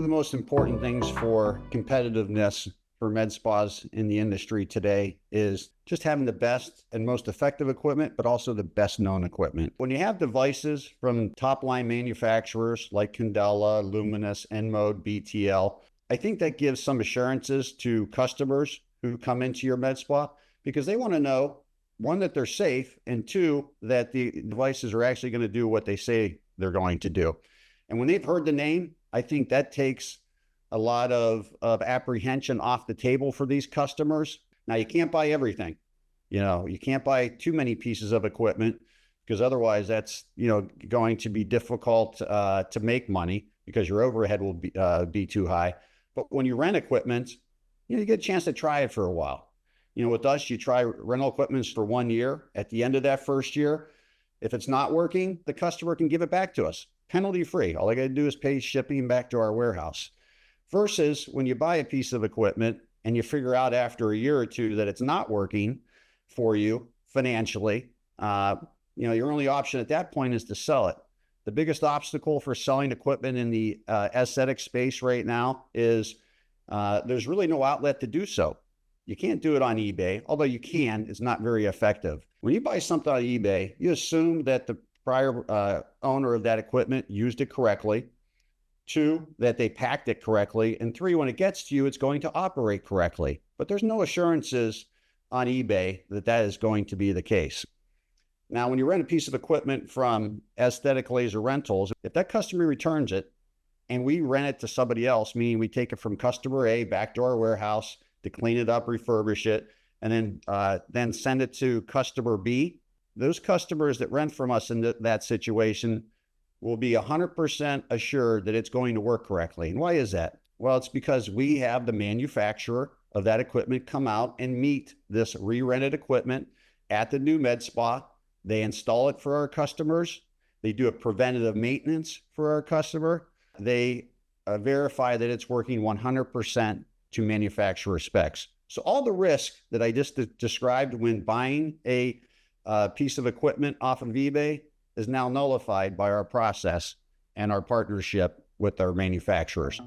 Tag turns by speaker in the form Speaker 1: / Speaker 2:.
Speaker 1: of the most important things for competitiveness for med spas in the industry today is just having the best and most effective equipment, but also the best known equipment. When you have devices from top line manufacturers like Candela, Lumenis, Enmode, BTL, I think that gives some assurances to customers who come into your med spa because they want to know, one, that they're safe, and two, that the devices are actually going to do what they say they're going to do. And when they've heard the name, I think that takes a lot of apprehension off the table for these customers. Now, you can't buy everything. You can't buy too many pieces of equipment because otherwise that's, going to be difficult to make money because your overhead will be too high. But when you rent equipment, you get a chance to try it for a while. With us, you try rental equipment for 1 year. At the end of that first year, if it's not working, the customer can give it back to us, penalty free. All they got to do is pay shipping back to our warehouse. Versus when you buy a piece of equipment and you figure out after a year or two that it's not working for you financially, your only option at that point is to sell it. The biggest obstacle for selling equipment in the aesthetic space right now is there's really no outlet to do so. You can't do it on eBay, although you can. It's not very effective. When you buy something on eBay, you assume that the prior owner of that equipment used it correctly. Two, that they packed it correctly. And three, when it gets to you, it's going to operate correctly. But there's no assurances on eBay that that is going to be the case. Now, when you rent a piece of equipment from Aesthetic Laser Rentals, if that customer returns it and we rent it to somebody else, meaning we take it from customer A back to our warehouse to clean it up, refurbish it, and then send it to customer B, those customers that rent from us in that situation will be 100% assured that it's going to work correctly. And why is that? Well, it's because we have the manufacturer of that equipment come out and meet this re-rented equipment at the new med spa. They install it for our customers. They do a preventative maintenance for our customer. They verify that it's working 100% to manufacturer specs. So all the risk that I just described when buying a piece of equipment off of eBay is now nullified by our process and our partnership with our manufacturers.